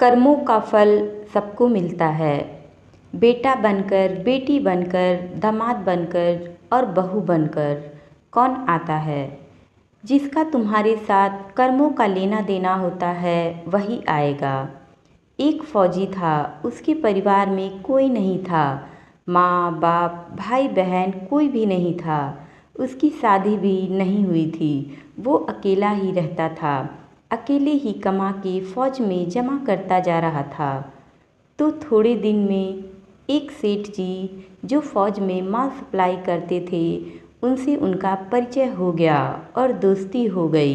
कर्मों का फल सबको मिलता है। बेटा बनकर, बेटी बनकर, दामाद बनकर और बहू बनकर कौन आता है? जिसका तुम्हारे साथ कर्मों का लेना देना होता है वही आएगा। एक फौजी था, उसके परिवार में कोई नहीं था। माँ बाप भाई बहन कोई भी नहीं था। उसकी शादी भी नहीं हुई थी। वो अकेला ही रहता था। अकेले ही कमा के फौज में जमा करता जा रहा था। तो थोड़े दिन में एक सेठ जी जो फौज में माल सप्लाई करते थे, उनसे उनका परिचय हो गया और दोस्ती हो गई।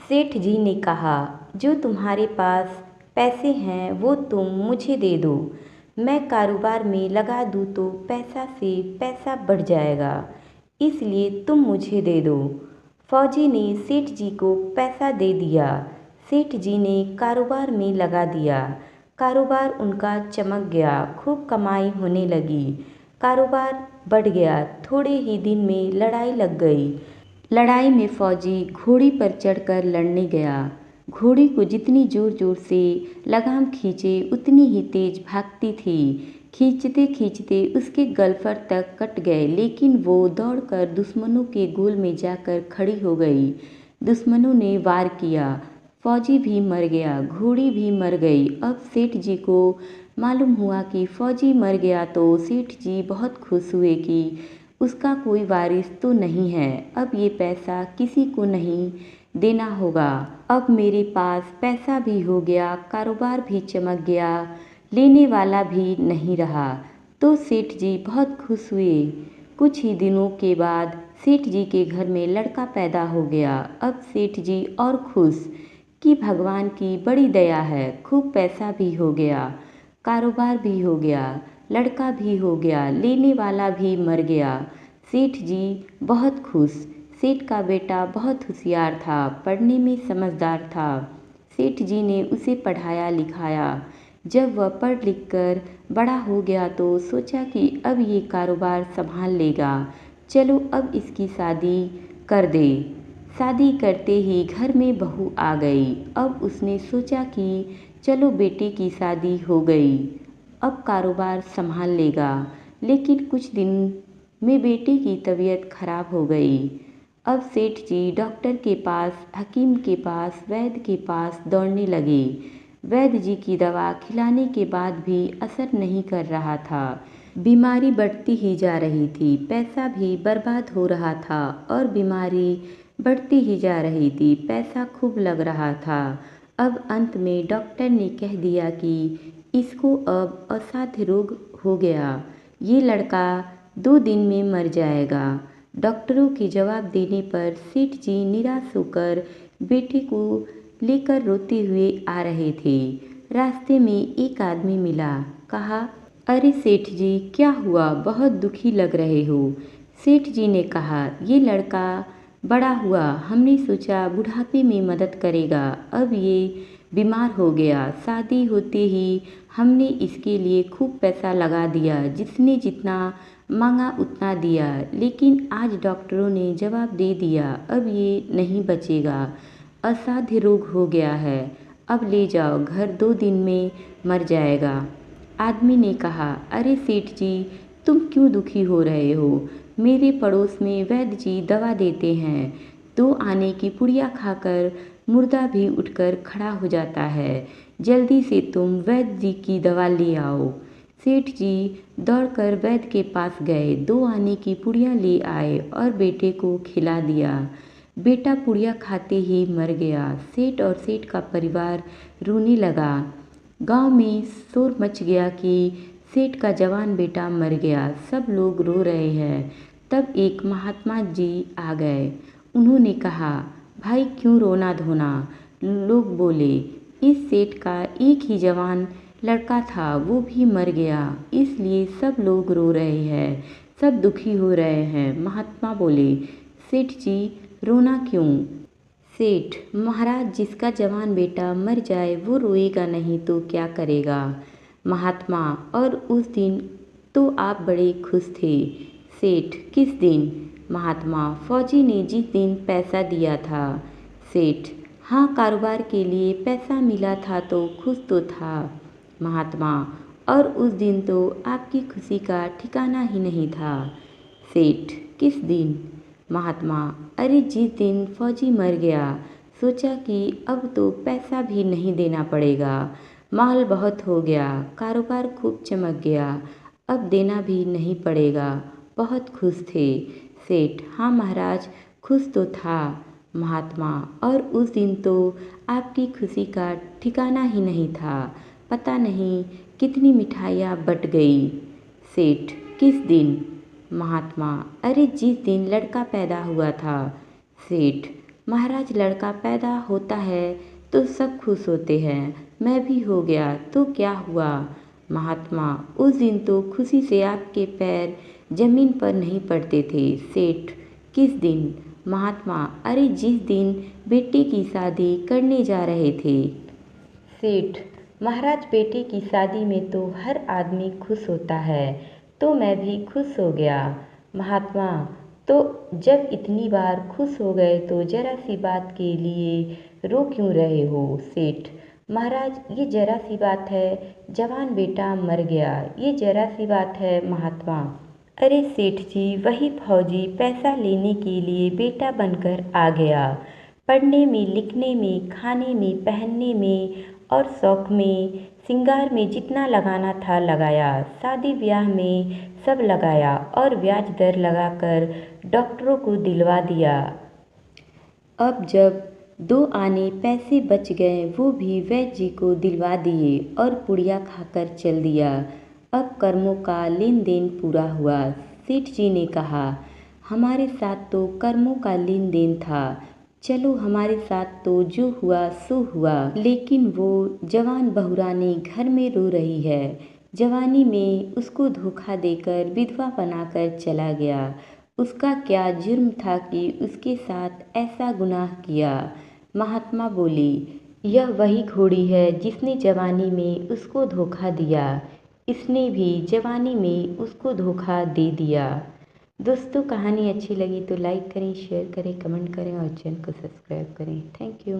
सेठ जी ने कहा, जो तुम्हारे पास पैसे हैं वो तुम मुझे दे दो। मैं कारोबार में लगा दूँ तो पैसा से पैसा बढ़ जाएगा, इसलिए तुम मुझे दे दो। फौजी ने सेठ जी को पैसा दे दिया। सेठ जी ने कारोबार में लगा दिया। कारोबार उनका चमक गया, खूब कमाई होने लगी। कारोबार बढ़ गया। थोड़े ही दिन में लड़ाई लग गई। लड़ाई में फौजी घोड़ी पर चढ़कर लड़ने गया। घोड़ी को जितनी जोर जोर से लगाम खींचे उतनी ही तेज भागती थी। खींचते खींचते उसके गलफर तक कट गए, लेकिन वो दौड़कर दुश्मनों के गोल में जाकर खड़ी हो गई। दुश्मनों ने वार किया। फौजी भी मर गया, घोड़ी भी मर गई। अब सेठ जी को मालूम हुआ कि फौजी मर गया तो सेठ जी बहुत खुश हुए कि उसका कोई वारिस तो नहीं है। अब ये पैसा किसी को नहीं देना होगा। अब मेरे पास पैसा भी हो गया, कारोबार भी चमक गया, लेने वाला भी नहीं रहा। तो सेठ जी बहुत खुश हुए। कुछ ही दिनों के बाद सेठ जी के घर में लड़का पैदा हो गया। अब सेठ जी और खुश कि भगवान की बड़ी दया है। खूब पैसा भी हो गया, कारोबार भी हो गया, लड़का भी हो गया, लेने वाला भी मर गया। सेठ जी बहुत खुश। सेठ का बेटा बहुत होशियार था, पढ़ने में समझदार था। सेठ जी ने उसे पढ़ाया लिखाया। जब वह पढ़ लिख कर बड़ा हो गया तो सोचा कि अब ये कारोबार संभाल लेगा, चलो अब इसकी शादी कर दे। शादी करते ही घर में बहू आ गई। अब उसने सोचा कि चलो बेटे की शादी हो गई, अब कारोबार संभाल लेगा। लेकिन कुछ दिन में बेटे की तबीयत खराब हो गई। अब सेठ जी डॉक्टर के पास, हकीम के पास, वैद्य के पास दौड़ने लगे। वैद्य जी की दवा खिलाने के बाद भी असर नहीं कर रहा था। बीमारी बढ़ती ही जा रही थी, पैसा भी बर्बाद हो रहा था और बीमारी बढ़ती ही जा रही थी, पैसा खूब लग रहा था। अब अंत में डॉक्टर ने कह दिया कि इसको अब असाध्य रोग हो गया, ये लड़का 2 दिन में मर जाएगा। डॉक्टरों के जवाब देने पर सेठ जी निराश होकर बेटे को लेकर रोते हुए आ रहे थे। रास्ते में एक आदमी मिला। कहा, अरे सेठ जी क्या हुआ, बहुत दुखी लग रहे हो। सेठ जी ने कहा, ये लड़का बड़ा हुआ, हमने सोचा बुढ़ापे में मदद करेगा, अब ये बीमार हो गया। शादी होते ही हमने इसके लिए खूब पैसा लगा दिया, जिसने जितना मांगा उतना दिया, लेकिन आज डॉक्टरों ने जवाब दे दिया अब ये नहीं बचेगा, असाध्य रोग हो गया है, अब ले जाओ घर, 2 दिन में मर जाएगा। आदमी ने कहा, अरे सेठ जी तुम क्यों दुखी हो रहे हो, मेरे पड़ोस में वैद्य जी दवा देते हैं, 2 आने की पुड़िया खाकर मुर्दा भी उठकर खड़ा हो जाता है, जल्दी से तुम वैद्य जी की दवा ले आओ। सेठ जी दौड़कर वैद्य के पास गए, 2 आने की पुड़िया ले आए और बेटे को खिला दिया। बेटा पुड़िया खाते ही मर गया। सेठ और सेठ का परिवार रोने लगा। गांव में शोर मच गया कि सेठ का जवान बेटा मर गया, सब लोग रो रहे हैं। तब एक महात्मा जी आ गए। उन्होंने कहा, भाई क्यों रोना धोना। लोग बोले, इस सेठ का एक ही जवान लड़का था, वो भी मर गया, इसलिए सब लोग रो रहे हैं, सब दुखी हो रहे हैं। महात्मा बोले, सेठ जी रोना क्यों। सेठ, महाराज जिसका जवान बेटा मर जाए वो रोएगा नहीं तो क्या करेगा। महात्मा, और उस दिन तो आप बड़े खुश थे। सेठ, किस दिन। महात्मा, फौजी ने जिस दिन पैसा दिया था। सेठ, हाँ, कारोबार के लिए पैसा मिला था तो खुश तो था महात्मा, और उस दिन तो आपकी खुशी का ठिकाना ही नहीं था। सेठ, किस दिन? महात्मा, अरे जिस दिन फौजी मर गया, सोचा कि अब तो पैसा भी नहीं देना पड़ेगा, माल बहुत हो गया, कारोबार खूब चमक गया, अब देना भी नहीं पड़ेगा। बहुत खुश थे। सेठ, हाँ महाराज, खुश तो था महात्मा, और उस दिन तो आपकी खुशी का ठिकाना ही नहीं था, पता नहीं कितनी मिठाइयाँ बट गई। सेठ, किस दिन? महात्मा, अरे जिस दिन लड़का पैदा हुआ था। सेठ, महाराज लड़का पैदा होता है तो सब खुश होते हैं, मैं भी हो गया तो क्या हुआ? महात्मा, उस दिन तो खुशी से आपके पैर जमीन पर नहीं पड़ते थे। सेठ, किस दिन? महात्मा, अरे जिस दिन बेटे की शादी करने जा रहे थे। सेठ, महाराज बेटे की शादी में तो हर आदमी खुश होता है, तो मैं भी खुश हो गया। महात्मा, तो जब इतनी बार खुश हो गए तो जरा सी बात के लिए रो क्यों रहे हो? सेठ, महाराज ये जरा सी बात है, जवान बेटा मर गया, ये जरा सी बात है महात्मा। अरे सेठ जी, वही फौजी पैसा लेने के लिए बेटा बनकर आ गया, पढ़ने में, लिखने में, खाने में, पहनने में और शौक में, श्रृंगार में जितना लगाना था लगाया, शादी ब्याह में सब लगाया और ब्याज दर लगाकर डॉक्टरों को दिलवा दिया। अब जब 2 आने पैसे बच गए वो भी वैद्य जी को दिलवा दिए और पुड़िया खाकर चल दिया। अब कर्मों का लेन देन पूरा हुआ। सेठ जी ने कहा, हमारे साथ तो कर्मों का लेन देन था, चलो हमारे साथ तो जो हुआ सो हुआ, लेकिन वो जवान बहुरानी घर में रो रही है, जवानी में उसको धोखा देकर विधवा बनाकर चला गया, उसका क्या जुर्म था कि उसके साथ ऐसा गुनाह किया? महात्मा बोली, यह वही घोड़ी है जिसने जवानी में उसको धोखा दिया, इसने भी जवानी में उसको धोखा दे दिया। दोस्तों, कहानी अच्छी लगी तो लाइक करें, शेयर करें, कमेंट करें और चैनल को सब्सक्राइब करें। Thank you.